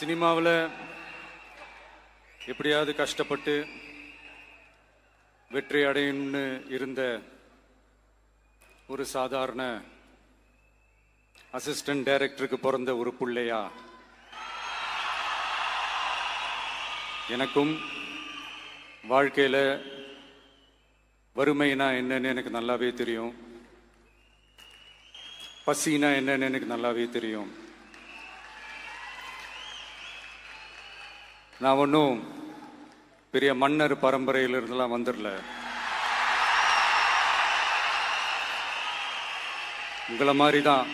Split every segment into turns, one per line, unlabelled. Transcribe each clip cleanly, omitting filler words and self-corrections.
சினிமாவில் எப்படியாவது கஷ்டப்பட்டு வெற்றி அடையணும்னு இருந்த ஒரு சாதாரண அசிஸ்டன்ட் டைரக்டருக்கு பிறந்த ஒரு பிள்ளையா எனக்கும் வாழ்க்கையில் வறுமைனா என்னன்னு எனக்கு நல்லாவே தெரியும், பசினா என்னன்னு எனக்கு நல்லாவே தெரியும். நான் ஒன்றும் பெரிய மன்னர் பரம்பரையிலிருந்துலாம் வந்துடல. உங்களை மாதிரி தான்,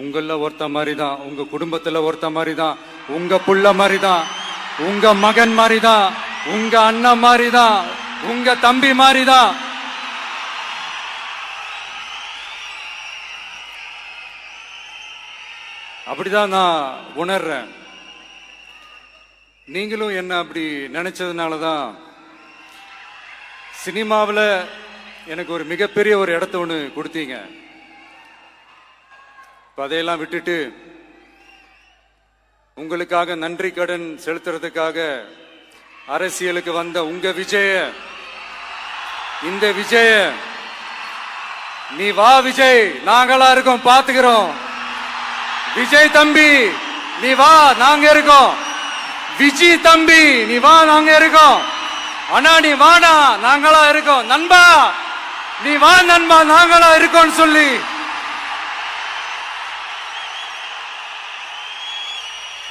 உங்களில் ஒருத்த மாதிரி தான், உங்க குடும்பத்தில் ஒருத்த மாதிரி தான், உங்க புள்ள மாதிரி தான், உங்க மகன் மாதிரி தான், உங்க அண்ணன் மாதிரி தான், உங்க தம்பி மாதிரி தான். அப்படிதான் நான் உணர்றேன். நீங்களும் என்ன அப்படி நினைச்சதுனால தான் சினிமாவில் எனக்கு ஒரு மிகப்பெரிய ஒரு இடத்த ஒன்று கொடுத்தீங்க. அதையெல்லாம் விட்டுட்டு உங்களுக்காக நன்றி கடன் செலுத்துறதுக்காக அரசியலுக்கு வந்த உங்க விஜய, இந்த விஜய, நீ வா விஜய், நாங்களா இருக்கோம், பாத்துக்கிறோம். விஜய் தம்பி நீ வா, நாங்க இருக்கோம். விஜி தம்பி நீ வா, நாங்க இருக்கோம். அண்ணா நீ வாடா, நாங்களா இருக்கோம். நண்பா நீ வா நண்பா, நாங்களா இருக்கோம் சொல்லி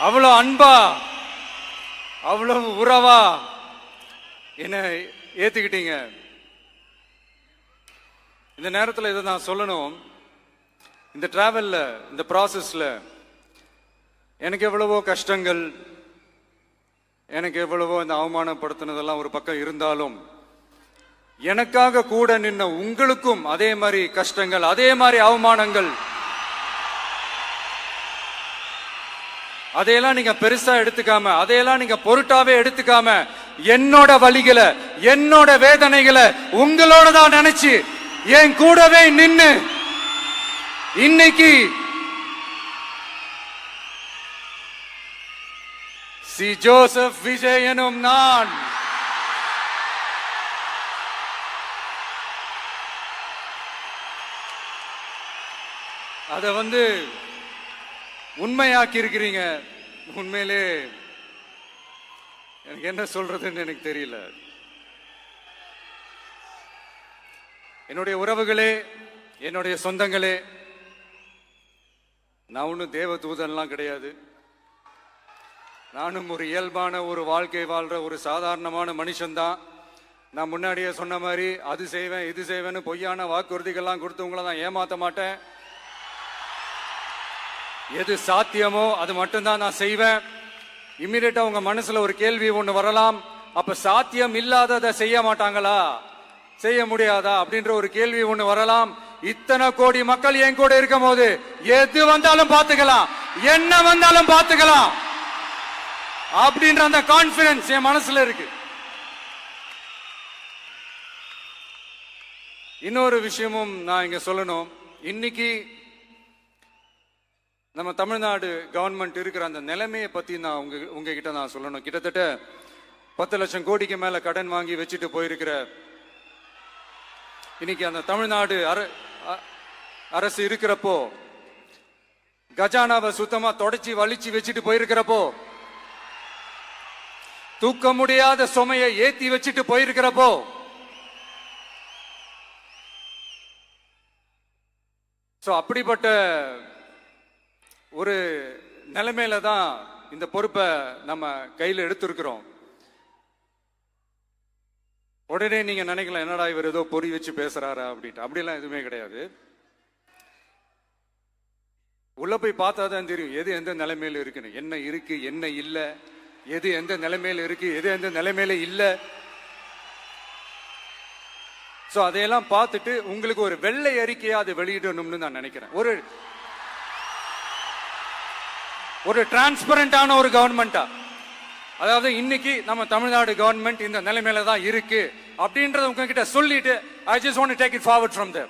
அவ்வளவு அன்பா, அவ்வளவு உறவா என்ன ஏத்துக்கிட்டீங்க. இந்த நேரத்தில் இதை நான் சொல்லணும். இந்த டிராவல்ல, இந்த ப்ராசஸ்ல எனக்கு எவ்வளவோ கஷ்டங்கள், எனக்கு எவ்வளவோ இந்த அவமானப்படுத்தினதெல்லாம் ஒரு பக்கம் இருந்தாலும், எனக்காக கூட நின்ன உங்களுக்கும் அதே மாதிரி கஷ்டங்கள், அதே மாதிரி அவமானங்கள், அதையெல்லாம் நீங்க பெருசா எடுத்துக்காம, அதையெல்லாம் நீங்க பொருட்டாவே எடுத்துக்காம, என்னோட வலிகளை, என்னோட வேதனைகளை உங்களோட தான் நினைச்சு என் கூடவே நின்னு இன்னைக்கு சி ஜோசப் விஜய் எனும் நான் அத உண்மையாக்கி இருக்கிறீங்க. உண்மையிலே எனக்கு என்ன சொல்றதுன்னு எனக்கு தெரியல. என்னுடைய உறவுகளே, என்னுடைய சொந்தங்களே, நான் ஒன்றும் தேவ தூதன்லாம் கிடையாது. நானும் ஒரு இயல்பான ஒரு வாழ்க்கை வாழ்ற ஒரு சாதாரணமான மனுஷன்தான். நான் முன்னாடியே சொன்ன மாதிரி அது செய்வேன் இது செய்வேன்னு பொய்யான வாக்குறுதிகள்லாம் கொடுத்தவங்கள நான் ஏமாத்த மாட்டேன். எது சாத்தியமோ அது மட்டும்தான் நான் செய்வேன். இம்மிடியட்டா உங்க மனசுல ஒரு கேள்வி ஒண்ணு வரலாம், அப்ப சாத்தியம் இல்லாததை செய்ய மாட்டாங்களா, செய்ய முடியாதா அப்படின்ற ஒரு கேள்வி ஒண்ணு வரலாம். இத்தனை கோடி மக்கள் என் கூட இருக்கும் போது எது வந்தாலும் பாத்துக்கலாம், என்ன வந்தாலும் பாத்துக்கலாம் அப்படின்ற அந்த கான்பிடன்ஸ் என் மனசுல இருக்கு. இன்னொரு விஷயமும் நான் இங்க சொல்லணும். இன்னைக்கு நம்ம தமிழ்நாடு கவர்மெண்ட் இருக்கிற அந்த நிலைமையை பத்தி நான் உங்ககிட்ட நான் சொல்லணும். கிட்டத்தட்ட 10 லட்சம் கோடிக்கு மேல கடன் வாங்கி வச்சுட்டு போயிருக்கிற இன்னைக்கு அந்த தமிழ்நாடு அரசு இருக்கிறப்போ, கஜானாவை சுத்தமா தொடச்சி வலிச்சு வச்சுட்டு போயிருக்கிறப்போ, தூக்க முடியாத சுமையை ஏத்தி வச்சுட்டு போயிருக்கிறப்போ, அப்படிப்பட்ட ஒரு நிலைமையில தான் இந்த பொறுப்பை நம்ம கையில் எடுத்திருக்கிறோம். உடனே நீங்க நினைக்கலாம், என்னடா இவர் ஏதோ பொறி வச்சு பேசுறாரா அப்படின்ட்டு. அப்படிலாம் எதுவுமே கிடையாது. உள்ள போய் பார்த்தா தான் தெரியும் எது எந்த நிலைமையில இருக்குன்னு, என்ன இருக்கு என்ன இல்லை, எது எந்த நிலைமையில இருக்கு எது எந்த நிலைமையில இல்லை. சோ அதையெல்லாம் பார்த்துட்டு உங்களுக்கு ஒரு வெள்ளை அறிக்கையா அதை வெளியிடணும்னு நான் நினைக்கிறேன். ஒரு டிரான்ஸ்பரண்டான ஒரு கவர்மெண்டா, அதாவது இன்னைக்கு நம்ம தமிழ்நாடு கவர்மெண்ட் இந்த நிலைமையில தான் இருக்கு அப்படின்றத உங்ககிட்ட சொல்லிட்டு I just want to take it forward from there.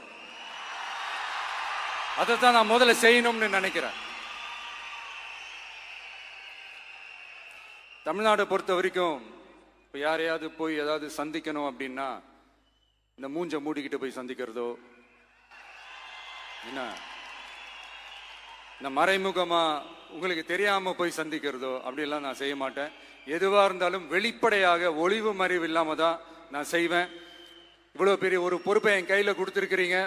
அதை தான் நான் முதல்ல செய்யணும்னு நினைக்கிறேன். தமிழ்நாடை பொறுத்த வரைக்கும் இப்போ யாரையாவது போய் ஏதாவது சந்திக்கணும் அப்படின்னா இந்த மூஞ்ச மூடிக்கிட்டு போய் சந்திக்கிறதோ, என்ன இந்த மறைமுகமா உங்களுக்கு தெரியாம போய் சந்திக்கிறதோ அப்படியெல்லாம் நான் செய்ய மாட்டேன். எதுவா இருந்தாலும் வெளிப்படையாக ஒளிவு மறைவு இல்லாம தான் நான் செய்வேன். இவ்வளவு பெரிய ஒரு பொறுப்பை என் கையில கொடுத்துருக்கிறீங்க.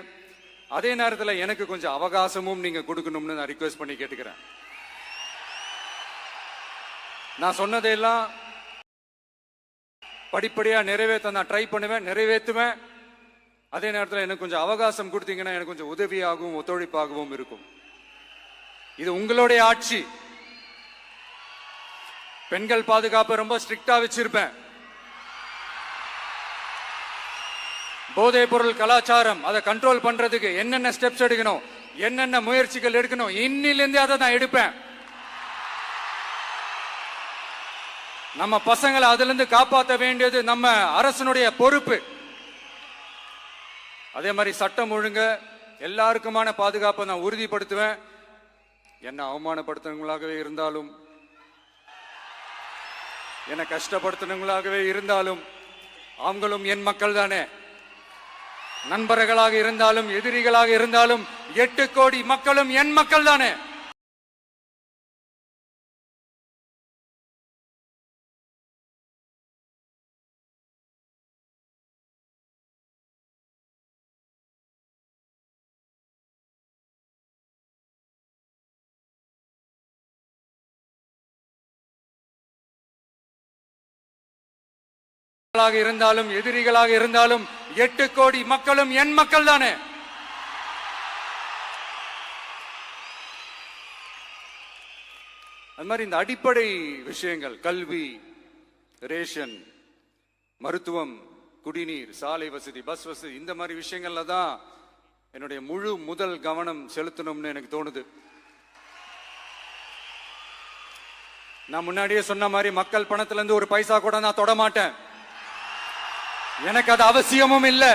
அதே நேரத்தில் எனக்கு கொஞ்சம் அவகாசமும் நீங்க கொடுக்கணும்னு நான் ரிக்வெஸ்ட் பண்ணி கேட்டுக்கிறேன். நான் சொன்னதையெல்லாம் படிப்படியா நிறைவேற்ற நான் ட்ரை பண்ணுவேன், நிறைவேற்றுவேன். அதே நேரத்தில் எனக்கு கொஞ்சம் அவகாசம் கொடுத்தீங்கன்னா எனக்கு கொஞ்சம் உதவியாகவும் ஒத்துழைப்பாகவும் இருக்கும். இது உங்களுடைய ஆட்சி. பெண்கள் பாதுகாப்பை ரொம்ப ஸ்ட்ரிக்டா வச்சிருப்பேன். போதைப் பொருள் கலாச்சாரம் அதை கண்ட்ரோல் பண்றதுக்கு என்னென்ன ஸ்டெப்ஸ் எடுக்கணும், என்னென்ன முயற்சிகள் எடுக்கணும், இன்னிலிருந்தே அதை நான் எடுப்பேன். நம்ம பசங்களை அதுல இருந்து காப்பாற்ற வேண்டியது நம்ம அரசனுடைய பொறுப்பு. அதே மாதிரி சட்டம் ஒழுங்கு எல்லாருக்குமான பாதுகாப்பை நான் உறுதிப்படுத்துவேன். என்ன அவமானப்படுத்துறவங்களாகவே இருந்தாலும், என்ன கஷ்டப்படுத்துறவங்களாகவே இருந்தாலும் அவங்களும் என் மக்கள் தானே. நண்பர்களாக இருந்தாலும் எதிரிகளாக இருந்தாலும் 8 கோடி மக்களும் என் மக்கள் தானே. இருந்தாலும் எதிரிகளாக இருந்தாலும் 8 கோடி மக்களும் என் மக்கள் தானே. அது மாதிரி இந்த அடிப்படை விஷயங்கள், கல்வி, ரேஷன், மருத்துவம், குடிநீர், சாலை வசதி, பஸ் வசதி, இந்த மாதிரி விஷயங்கள்ல தான் என்னுடைய முழு முதல் கவனம் செலுத்தணும்னு எனக்கு தோணுது. நான் முன்னாடியே சொன்ன மாதிரி மக்கள் பணத்துல இருந்து ஒரு பைசா கூட நான் தொட மாட்டேன். எனக்கு அது அவசியமும் இல்லை.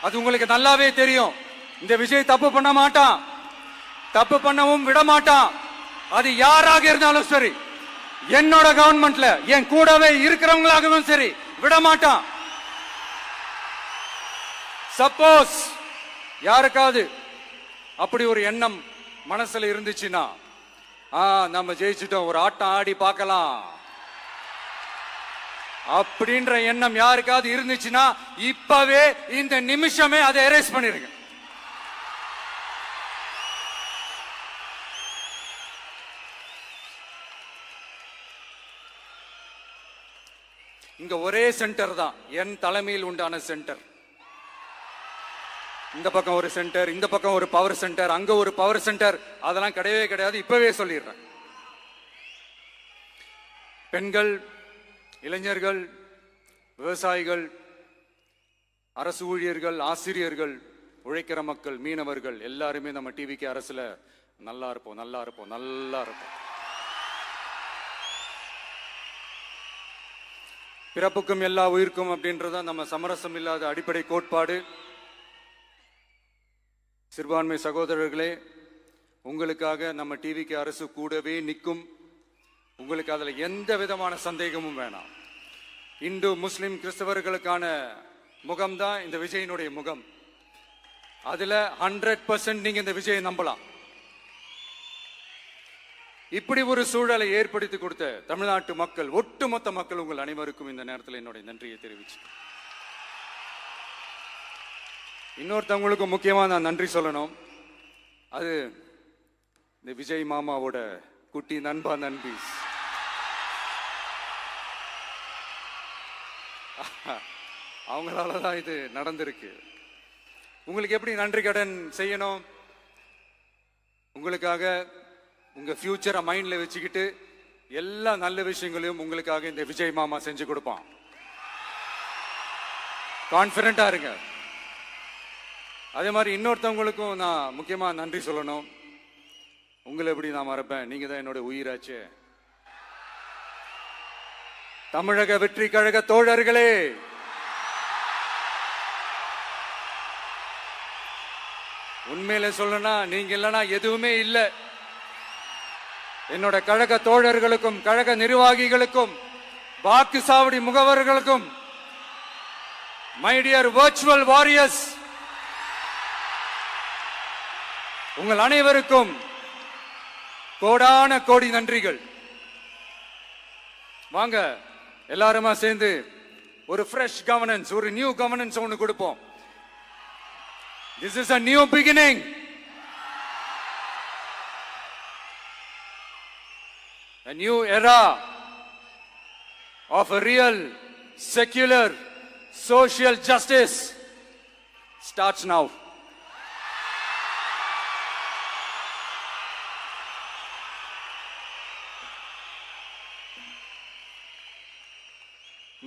அது உங்களுக்கு நல்லாவே தெரியும். இந்த விஜய் தப்பு பண்ண மாட்டான், தப்பு பண்ணவும் விட மாட்டான். அது யாராக இருந்தாலும் சரி, என்னோட கவர்மெண்ட்ல என் கூடவே இருக்கிறவங்களாகவும் சரி விட மாட்டான். சப்போஸ் யாருக்காவது அப்படி ஒரு எண்ணம் மனசுல இருந்துச்சுன்னா, நம்ம ஜெயிச்சுட்டோம், ஒரு ஆட்டம் ஆடி பார்க்கலாம் அப்படின்ற எண்ணம் யாருக்காவது இருந்துச்சுன்னா இப்பவே இந்த நிமிஷமே அதை எரேஸ் பண்ணிருங்க. இங்க ஒரே சென்டர் தான், என் தலைமையில் உண்டான சென்டர். இந்த பக்கம் ஒரு சென்டர், இந்த பக்கம் ஒரு பவர் சென்டர், அங்க ஒரு பவர் சென்டர், அதெல்லாம் கிடையவே கிடையாது. இப்பவே சொல்லிடுறேன். பெண்கள், இளைஞர்கள், விவசாயிகள், அரசு ஊழியர்கள், ஆசிரியர்கள், உழைக்கிற மக்கள், மீனவர்கள் எல்லாருமே நம்ம டிவிக்கு அரசுல நல்லா இருப்போம், நல்லா இருப்போம், நல்லா இருப்போம். பிறப்புக்கும் எல்லா உயிர்க்கும் அப்படின்றத நம்ம சமரசம் இல்லாத அடிப்படை கோட்பாடு. சிறுபான்மை சகோதரர்களே, உங்களுக்காக நம்ம டிவிக்கு அரசு கூடவே நிற்கும். உங்களுக்கு அதுல எந்த விதமான சந்தேகமும் வேணாம். இந்து, முஸ்லிம், கிறிஸ்தவர்களுக்கான முகம்தான் இந்த விஜயனுடைய முகம். அதுல 100% நீங்க இந்த விஜயை நம்பலாம். இப்படி ஒரு சூழலை ஏற்படுத்தி கொடுத்த தமிழ்நாட்டு மக்கள், ஒட்டுமொத்த மக்கள், உங்கள் அனைவருக்கும் இந்த நேரத்தில் என்னுடைய நன்றியை தெரிவிச்சு, இன்னொருத்தவங்களுக்கு முக்கியமா நான் நன்றி சொல்லணும். அது இந்த விஜய் மாமாவோட குட்டி நண்பா, நண்பி. அவங்களாலதான் இது நடந்திருக்கு. உங்களுக்கு எப்படி நன்றி கடன் செய்யணும்? உங்களுக்காக உங்க ஃபியூச்சரை மைண்ட்ல வச்சுக்கிட்டு எல்லா நல்ல விஷயங்களையும் உங்களுக்காக இந்த விஜய் மாமா செஞ்சு கொடுப்பான். கான்பிடண்டா இருங்க. அதே மாதிரி இன்னொருத்தவங்களுக்கும் நான் முக்கியமா நன்றி சொல்லணும். உங்களை எப்படி நான் மறப்பேன்? நீங்க தான் என்னோட உயிராச்சே. தமிழக வெற்றி கழக தோழர்களே, உண்மையில சொல்லனா நீங்க இல்லைன்னா எதுவுமே இல்லை. என்னோட கழக தோழர்களுக்கும் கழக நிர்வாகிகளுக்கும் வாக்கு சாவடி முகவர்களுக்கும் மை டியர் வர்ச்சுவல் வாரியர்ஸ் உங்கள் அனைவருக்கும் கோடான கோடி நன்றிகள். வாங்க எல்லாருமா சேர்ந்து ஒரு ஃப்ரெஷ் கவர்னன்ஸ், ஒரு நியூ கவர்னன்ஸ் ஒன்னு கொடுப்போம். This is a new beginning. A new era of a real secular social justice starts now.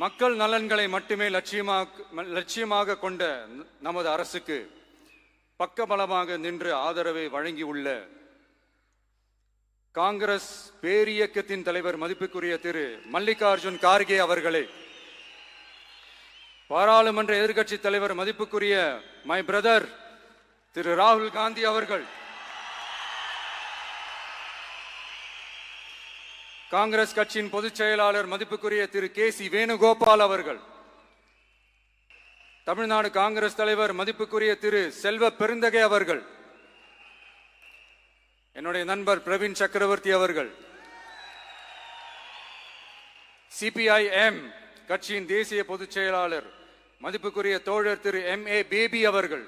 மக்கள் நலன்களை மட்டுமே லட்சியமாக கொண்ட நமது அரசுக்கு பக்கபலமாக நின்று ஆதரவை வழங்கியுள்ள காங்கிரஸ் பேரியக்கத்தின் தலைவர் மதிப்புக்குரிய திரு மல்லிகார்ஜுன் கார்கே அவர்களே, பாராளுமன்ற எதிர்க்கட்சி தலைவர் மதிப்புக்குரிய மை பிரதர் திரு ராகுல் காந்தி அவர்கள், காங்கிரஸ் கட்சியின் பொதுச் செயலாளர் மதிப்புக்குரிய திரு கே.சி. வேணுகோபால் அவர்கள், தமிழ்நாடு காங்கிரஸ் தலைவர் மதிப்புக்குரிய திரு செல்வ பெருந்தகை அவர்கள், என்னுடைய நண்பர் பிரவீன் சக்கரவர்த்தி அவர்கள், சிபிஐஎம் கட்சியின் தேசிய பொதுச் செயலாளர் மதிப்புக்குரிய தோழர் திரு M.A. பேபி அவர்கள்,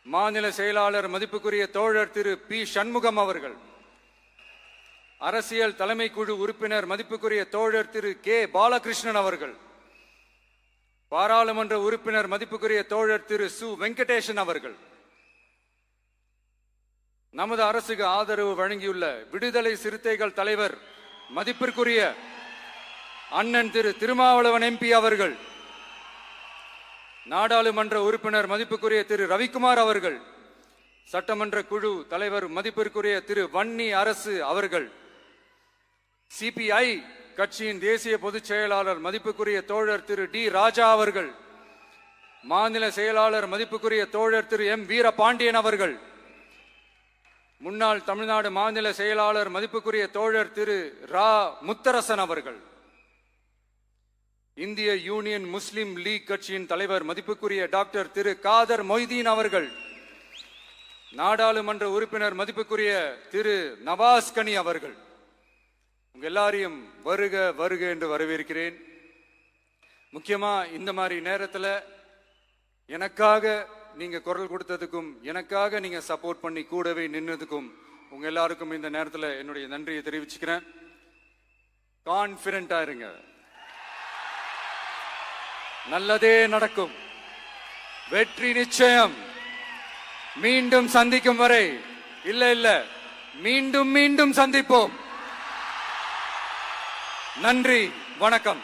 மாநில செயலாளர் மதிப்புக்குரிய தோழர் திரு பி. சண்முகம் அவர்கள், அரசியல் தலைமை குழு உறுப்பினர் மதிப்புக்குரிய தோழர் திரு கே. பாலகிருஷ்ணன் அவர்கள், பாராளுமன்ற உறுப்பினர் மதிப்புக்குரிய தோழர் திரு சு. வெங்கடேசன் அவர்கள், நமது அரசுக்கு ஆதரவு வழங்கியுள்ள விடுதலை சிறுத்தைகள் தலைவர் மதிப்பிற்குரிய அண்ணன் திரு திருமாவளவன் MP அவர்கள், நாடாளுமன்ற உறுப்பினர் மதிப்புக்குரிய திரு ரவிக்குமார் அவர்கள், சட்டமன்ற குழு தலைவர் மதிப்பிற்குரிய திரு வன்னி அரசு அவர்கள், சிபிஐ கட்சியின் தேசிய பொதுச் செயலாளர் மதிப்புக்குரிய தோழர் திரு டி. ராஜா அவர்கள், மாநில செயலாளர் மதிப்புக்குரிய தோழர் திரு M. வீரபாண்டியன் அவர்கள், முன்னாள் தமிழ்நாடு மாநில செயலாளர் மதிப்புக்குரிய தோழர் திரு ரா. முத்தரசன் அவர்கள், இந்திய யூனியன் முஸ்லிம் லீக் கட்சியின் தலைவர் மதிப்புக்குரிய டாக்டர் திரு காதர் மொய்தீன் அவர்கள், நாடாளுமன்ற உறுப்பினர் மதிப்புக்குரிய திரு நவாஸ் கனி அவர்கள், உங்க எல்லாரையும் வருக வருக என்று வரவேற்கிறேன். முக்கியமா இந்த மாதிரி நேரத்தில் எனக்காக நீங்க குரல் கொடுத்ததுக்கும் எனக்காக நீங்க சப்போர்ட் பண்ணி கூடவே நின்னதுக்கும் உங்க எல்லாருக்கும் இந்த நேரத்தில் என்னுடைய நன்றியை தெரிவிச்சுக்கிறேன். கான்பிடென்டா இருங்க, நல்லதே நடக்கும், வெற்றி நிச்சயம். மீண்டும் சந்திக்கும் வரை இல்ல மீண்டும் மீண்டும் சந்திப்போம். நன்றி, வணக்கம்.